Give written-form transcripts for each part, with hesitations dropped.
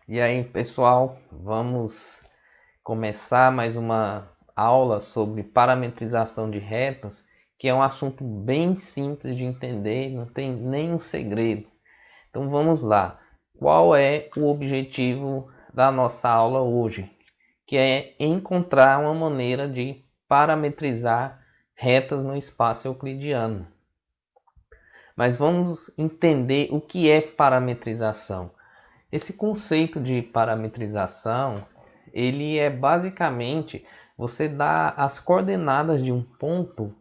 E aí, pessoal, vamos começar mais uma aula sobre parametrização de retas, que é um assunto bem simples de entender, não tem nenhum segredo. Então vamos lá. Qual é o objetivo da nossa aula hoje? Que é encontrar uma maneira de parametrizar retas no espaço euclidiano. Mas vamos entender o que é parametrização. Esse conceito de parametrização, ele é basicamente você dar as coordenadas de um ponto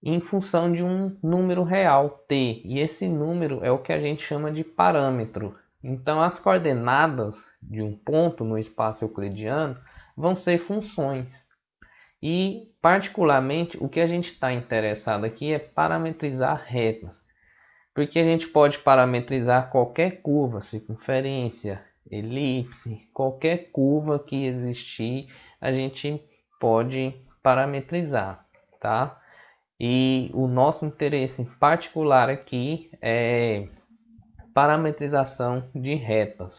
em função de um número real, t, e esse número é o que a gente chama de parâmetro. Então, as coordenadas de um ponto no espaço euclidiano vão ser funções. E, particularmente, o que a gente está interessado aqui é parametrizar retas. Porque a gente pode parametrizar qualquer curva, circunferência, elipse, qualquer curva que existir, a gente pode parametrizar, tá? E o nosso interesse em particular aqui é parametrização de retas.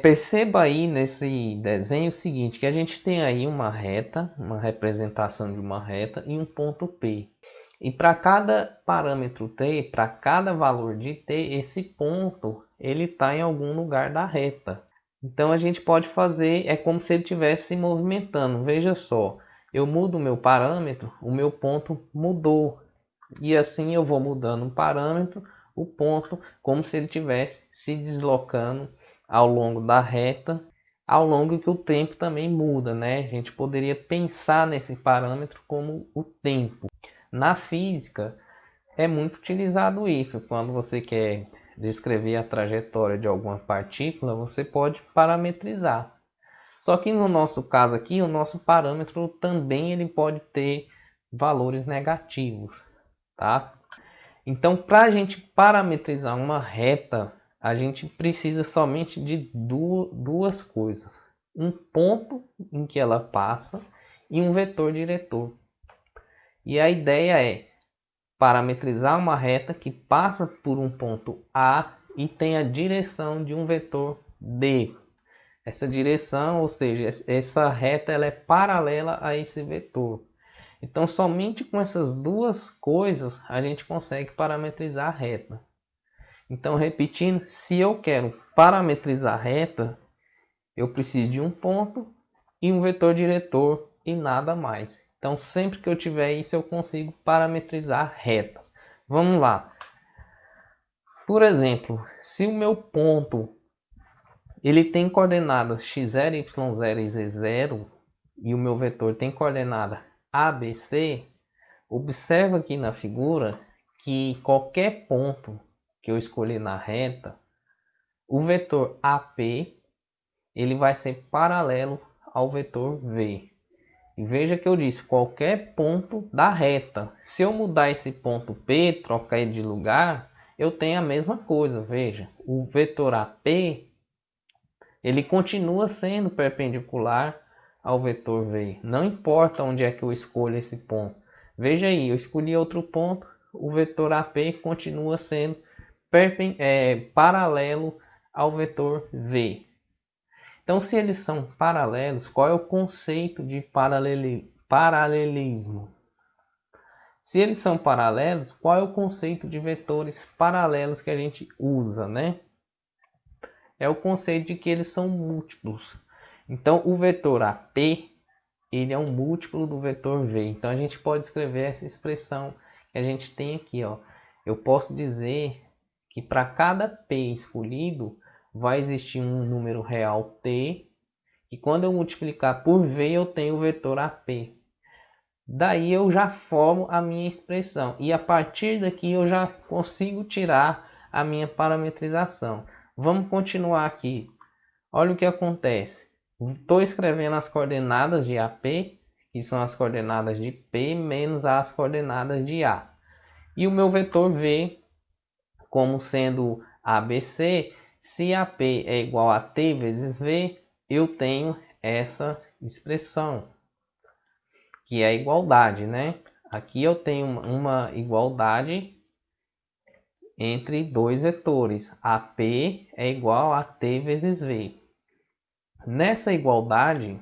Perceba aí nesse desenho o seguinte, que a gente tem aí uma reta, uma representação de uma reta e um ponto P. E para cada parâmetro t, para cada valor de t, esse ponto ele está em algum lugar da reta. Então a gente pode fazer, é como se ele estivesse se movimentando. Veja só, eu mudo o meu parâmetro, o meu ponto mudou. E assim eu vou mudando o parâmetro, o ponto, como se ele estivesse se deslocando ao longo da reta, ao longo que o tempo também muda, né? A gente poderia pensar nesse parâmetro como o tempo. Na física, é muito utilizado isso. Quando você quer descrever a trajetória de alguma partícula, você pode parametrizar. Só que no nosso caso aqui, o nosso parâmetro também ele pode ter valores negativos, tá? Então, para a gente parametrizar uma reta, a gente precisa somente de duas coisas: um ponto em que ela passa e um vetor diretor. E a ideia é parametrizar uma reta que passa por um ponto A e tem a direção de um vetor D. Essa direção, ou seja, essa reta ela é paralela a esse vetor. Então, somente com essas duas coisas a gente consegue parametrizar a reta. Então, repetindo, se eu quero parametrizar a reta, eu preciso de um ponto e um vetor diretor e nada mais. Então, sempre que eu tiver isso, eu consigo parametrizar retas. Vamos lá. Por exemplo, se o meu ponto ele tem coordenadas x0, y0 e z0 e o meu vetor tem coordenada ABC, observa aqui na figura que qualquer ponto que eu escolher na reta, o vetor AP ele vai ser paralelo ao vetor V. E veja que eu disse qualquer ponto da reta. Se eu mudar esse ponto P, trocar ele de lugar, eu tenho a mesma coisa. Veja, o vetor AP ele continua sendo perpendicular ao vetor V. Não importa onde é que eu escolho esse ponto. Veja aí, eu escolhi outro ponto, o vetor AP continua sendo paralelo ao vetor V. Então, se eles são paralelos, qual é o conceito de paralelismo? Se eles são paralelos, qual é o conceito de vetores paralelos que a gente usa, né? É o conceito de que eles são múltiplos. Então, o vetor AP, ele é um múltiplo do vetor V. Então, a gente pode escrever essa expressão que a gente tem aqui, ó. Eu posso dizer que para cada P escolhido, vai existir um número real T, e quando eu multiplicar por V, eu tenho o vetor AP. Daí eu já formo a minha expressão. E a partir daqui eu já consigo tirar a minha parametrização. Vamos continuar aqui. Olha o que acontece. Estou escrevendo as coordenadas de AP, que são as coordenadas de P, menos as coordenadas de A. E o meu vetor V, como sendo ABC, se AP é igual a T vezes V, eu tenho essa expressão, que é a igualdade, né? Aqui eu tenho uma igualdade entre dois vetores. AP é igual a T vezes V. Nessa igualdade,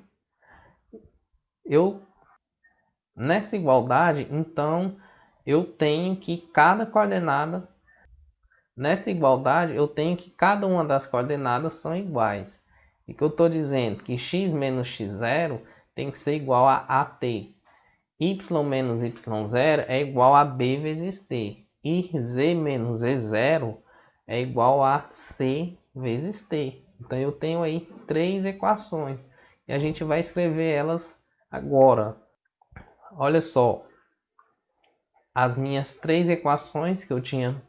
então, eu tenho que cada coordenada, nessa igualdade, eu tenho que cada uma das coordenadas são iguais. E que eu estou dizendo que x menos x0 tem que ser igual a AT. Y menos y0 é igual a b vezes t. E z menos z0 é igual a c vezes t. Então eu tenho aí 3 equações. E a gente vai escrever elas agora. Olha só, as minhas 3 equações que eu tinha.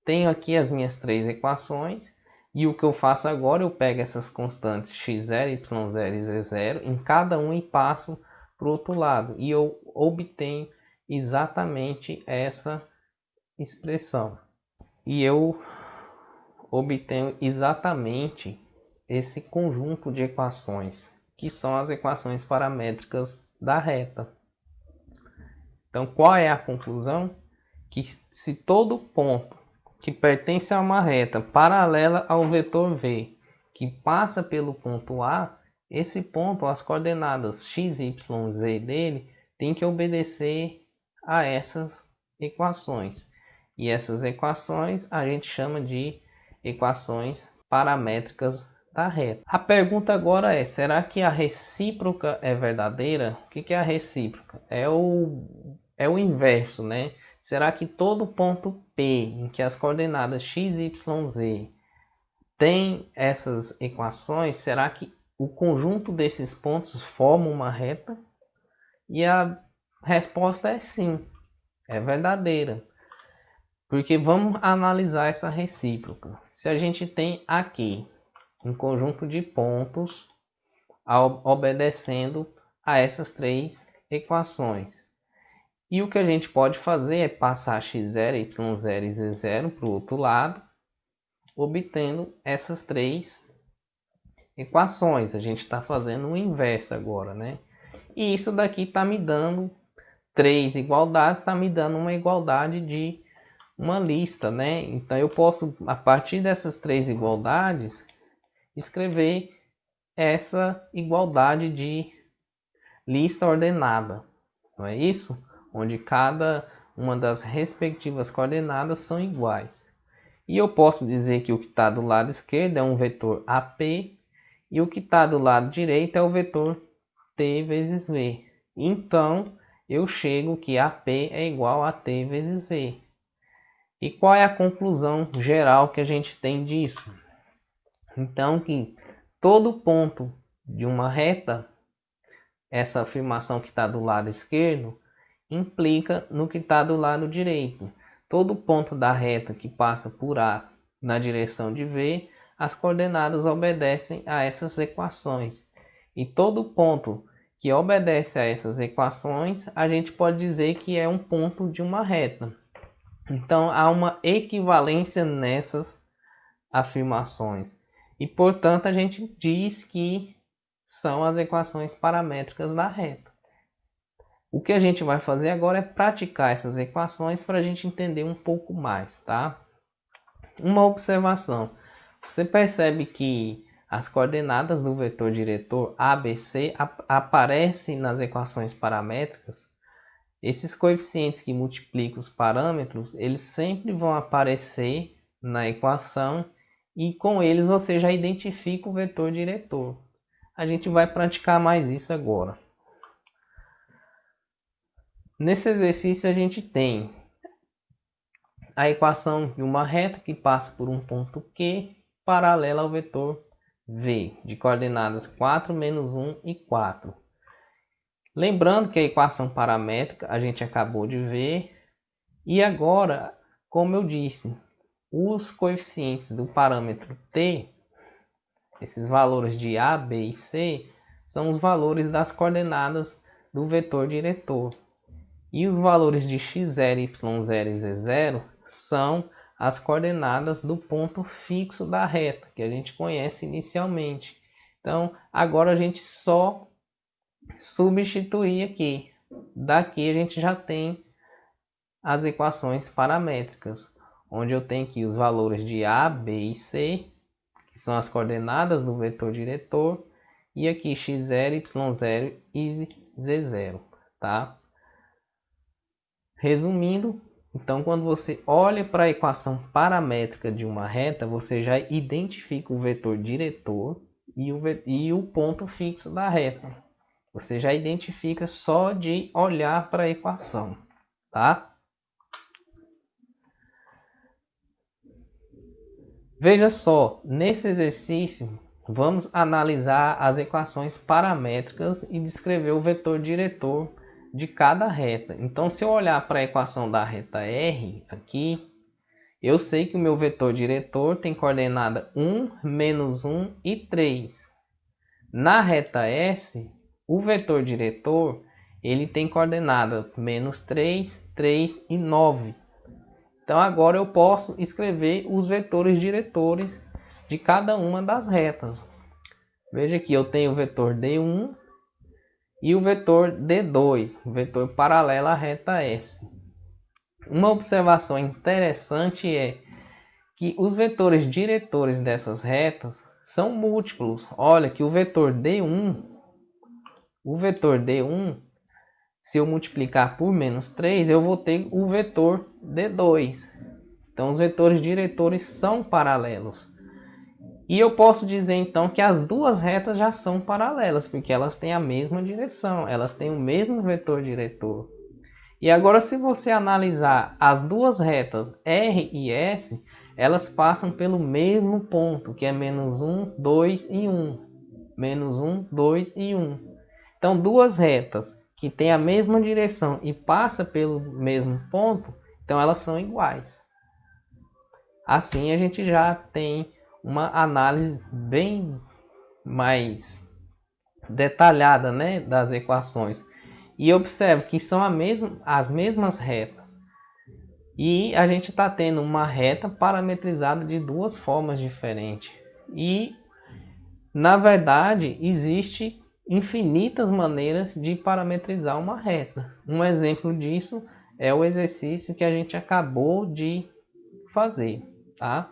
Tenho aqui as minhas 3 equações. E o que eu faço agora, eu pego essas constantes x0, y0 e z0 em cada uma e passo para o outro lado. E eu obtenho exatamente essa expressão. E eu obtenho exatamente esse conjunto de equações, que são as equações paramétricas da reta. Então, qual é a conclusão? Que se todo ponto que pertence a uma reta paralela ao vetor v, que passa pelo ponto A, esse ponto, as coordenadas x, y, z dele, tem que obedecer a essas equações. E essas equações a gente chama de equações paramétricas da reta. A pergunta agora é, será que a recíproca é verdadeira? O que é a recíproca? É o inverso, né? Será que todo ponto P em que as coordenadas x, y, z tem essas equações, será que o conjunto desses pontos forma uma reta? E a resposta é sim, é verdadeira. Porque vamos analisar essa recíproca. Se a gente tem aqui um conjunto de pontos obedecendo a essas 3 equações. E o que a gente pode fazer é passar x0, y0 e z0 para o outro lado, obtendo essas 3 equações. A gente está fazendo o inverso agora, né? E isso daqui está me dando 3 igualdades, está me dando uma igualdade de uma lista, né? Então eu posso, a partir dessas 3 igualdades, escrever essa igualdade de lista ordenada, não é isso? Onde cada uma das respectivas coordenadas são iguais. E eu posso dizer que o que está do lado esquerdo é um vetor AP e o que está do lado direito é o vetor T vezes V. Então, eu chego que AP é igual a T vezes V. E qual é a conclusão geral que a gente tem disso? Então, que todo ponto de uma reta, essa afirmação que está do lado esquerdo, implica no que está do lado direito. Todo ponto da reta que passa por A na direção de V, as coordenadas obedecem a essas equações. E todo ponto que obedece a essas equações, a gente pode dizer que é um ponto de uma reta. Então, há uma equivalência nessas afirmações. E, portanto, a gente diz que são as equações paramétricas da reta. O que a gente vai fazer agora é praticar essas equações para a gente entender um pouco mais, tá? Uma observação. Você percebe que as coordenadas do vetor diretor ABC aparecem nas equações paramétricas? Esses coeficientes que multiplicam os parâmetros, eles sempre vão aparecer na equação e com eles você já identifica o vetor diretor. A gente vai praticar mais isso agora. Nesse exercício a gente tem a equação de uma reta que passa por um ponto Q paralela ao vetor V, de coordenadas 4, menos 1 e 4. Lembrando que a equação paramétrica a gente acabou de ver. E agora, como eu disse, os coeficientes do parâmetro t, esses valores de a, b e c, são os valores das coordenadas do vetor diretor. E os valores de x0, y0 e z0 são as coordenadas do ponto fixo da reta, que a gente conhece inicialmente. Então, agora a gente só substituir aqui. Daqui a gente já tem as equações paramétricas, onde eu tenho aqui os valores de A, B e C, que são as coordenadas do vetor diretor, e aqui x0, y0 e z0, tá? Resumindo, então quando você olha para a equação paramétrica de uma reta, você já identifica o vetor diretor e o ponto fixo da reta. Você já identifica só de olhar para a equação, tá? Veja só, nesse exercício, vamos analisar as equações paramétricas e descrever o vetor diretor de cada reta. Então, se eu olhar para a equação da reta R aqui, eu sei que o meu vetor diretor tem coordenada 1, menos 1 e 3. Na reta S, o vetor diretor ele tem coordenada menos 3, 3 e 9. Então agora eu posso escrever os vetores diretores de cada uma das retas. Veja que eu tenho o vetor D1 e o vetor D2, o vetor paralelo à reta S. Uma observação interessante é que os vetores diretores dessas retas são múltiplos. Olha que o vetor D1, se eu multiplicar por menos 3, eu vou ter o vetor D2. Então, os vetores diretores são paralelos. E eu posso dizer, então, que as duas retas já são paralelas, porque elas têm a mesma direção, elas têm o mesmo vetor diretor. E agora, se você analisar as duas retas R e S, elas passam pelo mesmo ponto, que é menos 1, 2 e 1. Menos 1, 2 e 1. Então, duas retas que têm a mesma direção e passam pelo mesmo ponto, então elas são iguais. Assim a gente já tem uma análise bem mais detalhada, né, das equações. E observe que são as mesmas retas. E a gente está tendo uma reta parametrizada de duas formas diferentes. E, na verdade, existe infinitas maneiras de parametrizar uma reta. Um exemplo disso é o exercício que a gente acabou de fazer, tá?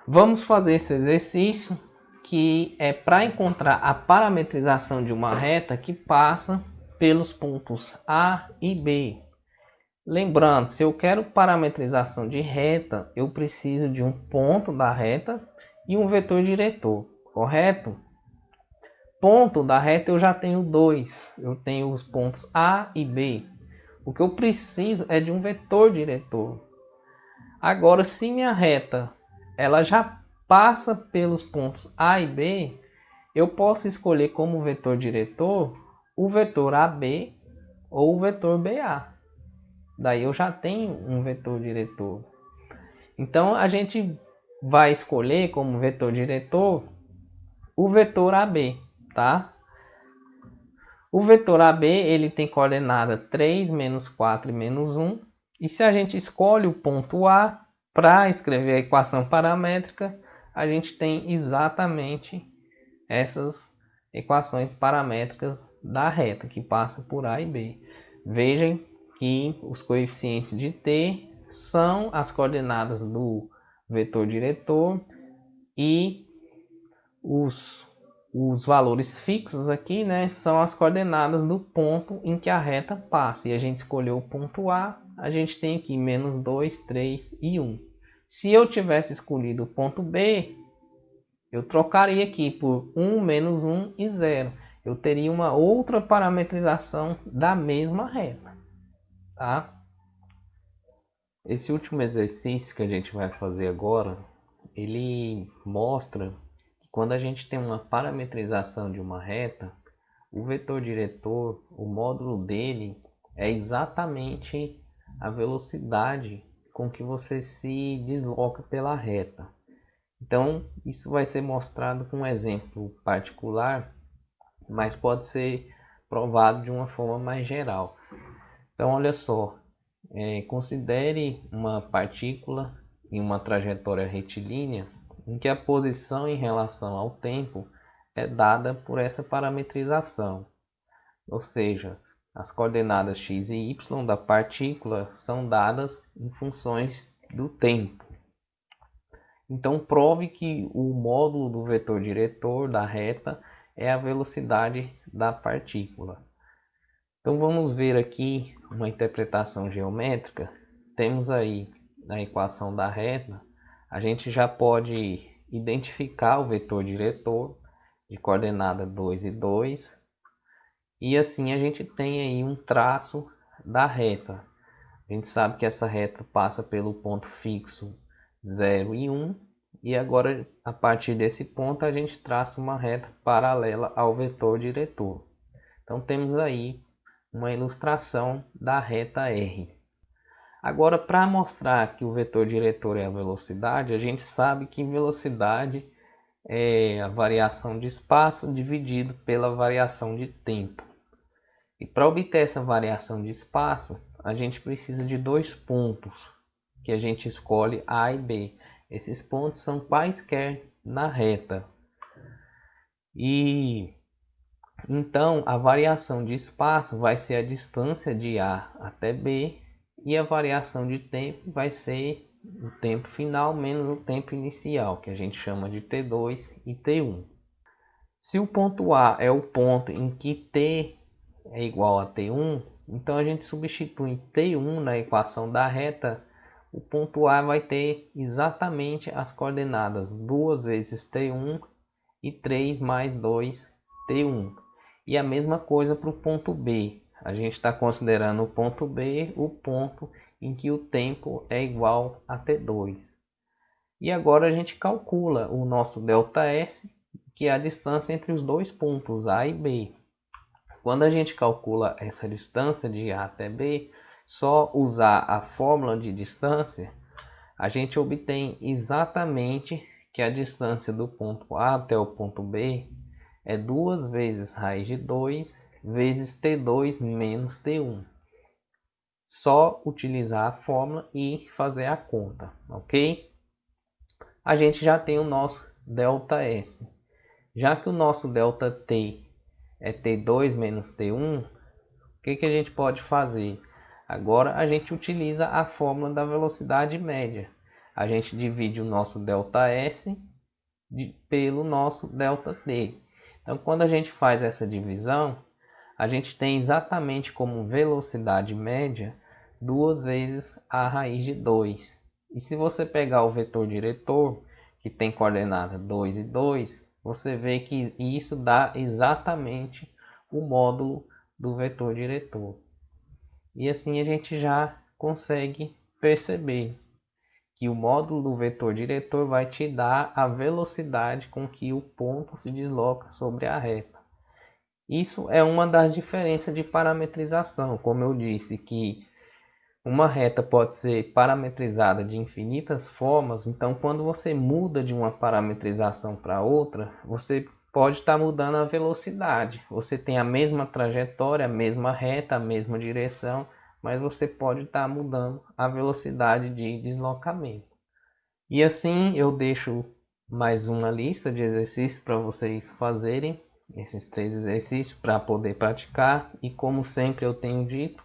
Vamos fazer esse exercício que é para encontrar a parametrização de uma reta que passa pelos pontos A e B. Lembrando, se eu quero parametrização de reta, eu preciso de um ponto da reta e um vetor diretor, correto? Ponto da reta eu já tenho dois, eu tenho os pontos A e B. O que eu preciso é de um vetor diretor. Agora, se minha reta ela já passa pelos pontos A e B, eu posso escolher como vetor diretor o vetor AB ou o vetor BA. Daí eu já tenho um vetor diretor. Então a gente vai escolher como vetor diretor o vetor AB, tá? O vetor AB ele tem coordenada 3, menos 4 e menos 1. E se a gente escolhe o ponto A para escrever a equação paramétrica, a gente tem exatamente essas equações paramétricas da reta que passa por A e B. Vejam que os coeficientes de t são as coordenadas do vetor diretor e os valores fixos aqui, né, são as coordenadas do ponto em que a reta passa. E a gente escolheu o ponto A, a gente tem aqui menos 2, 3 e 1. Se eu tivesse escolhido o ponto B, eu trocaria aqui por 1, menos 1 e 0. Eu teria uma outra parametrização da mesma reta, tá? Esse último exercício que a gente vai fazer agora, ele mostra que quando a gente tem uma parametrização de uma reta, o vetor diretor, o módulo dele é exatamente a velocidade com que você se desloca pela reta. Então, isso vai ser mostrado com um exemplo particular, mas pode ser provado de uma forma mais geral. Então, olha só, considere uma partícula em uma trajetória retilínea em que a posição em relação ao tempo é dada por essa parametrização, ou seja, as coordenadas x e y da partícula são dadas em funções do tempo. Então prove que o módulo do vetor diretor da reta é a velocidade da partícula. Então vamos ver aqui uma interpretação geométrica. Temos aí na equação da reta, a gente já pode identificar o vetor diretor de coordenada 2 e 2. E assim a gente tem aí um traço da reta. A gente sabe que essa reta passa pelo ponto fixo 0 e 1. E agora, a partir desse ponto, a gente traça uma reta paralela ao vetor diretor. Então temos aí uma ilustração da reta R. Agora, para mostrar que o vetor diretor é a velocidade, a gente sabe que velocidade é a variação de espaço dividido pela variação de tempo. E para obter essa variação de espaço, a gente precisa de dois pontos, que a gente escolhe A e B. Esses pontos são quaisquer na reta. E então, a variação de espaço vai ser a distância de A até B, e a variação de tempo vai ser o tempo final menos o tempo inicial, que a gente chama de T2 e T1. Se o ponto A é o ponto em que T é igual a T1, então a gente substitui T1 na equação da reta. O ponto A vai ter exatamente as coordenadas 2 vezes T1 e 3 mais 2 T1. E a mesma coisa para o ponto B. A gente está considerando o ponto B o ponto em que o tempo é igual a T2. E agora a gente calcula o nosso ΔS, que é a distância entre os dois pontos A e B. Quando a gente calcula essa distância de A até B, só usar a fórmula de distância, a gente obtém exatamente que a distância do ponto A até o ponto B é 2 vezes raiz de 2 vezes T2 menos T1. Só utilizar a fórmula e fazer a conta, ok? A gente já tem o nosso ΔS. Já que o nosso ΔT é T2 menos T1, o que a gente pode fazer? Agora a gente utiliza a fórmula da velocidade média. A gente divide o nosso ΔS pelo nosso ΔT. Então, quando a gente faz essa divisão, a gente tem exatamente como velocidade média 2 vezes a raiz de 2. E se você pegar o vetor diretor, que tem coordenada 2 e 2, você vê que isso dá exatamente o módulo do vetor diretor. E assim a gente já consegue perceber que o módulo do vetor diretor vai te dar a velocidade com que o ponto se desloca sobre a reta. Isso é uma das diferenças de parametrização, como eu disse, que uma reta pode ser parametrizada de infinitas formas. Então, quando você muda de uma parametrização para outra, você pode estar mudando a velocidade. Você tem a mesma trajetória, a mesma reta, a mesma direção, mas você pode estar mudando a velocidade de deslocamento. E assim eu deixo mais uma lista de exercícios para vocês fazerem, esses 3 exercícios para poder praticar. E como sempre eu tenho dito,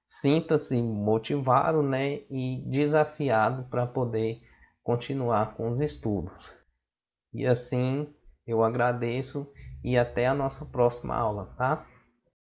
sinta-se motivado, né, e desafiado para poder continuar com os estudos. E assim eu agradeço e até a nossa próxima aula, tá?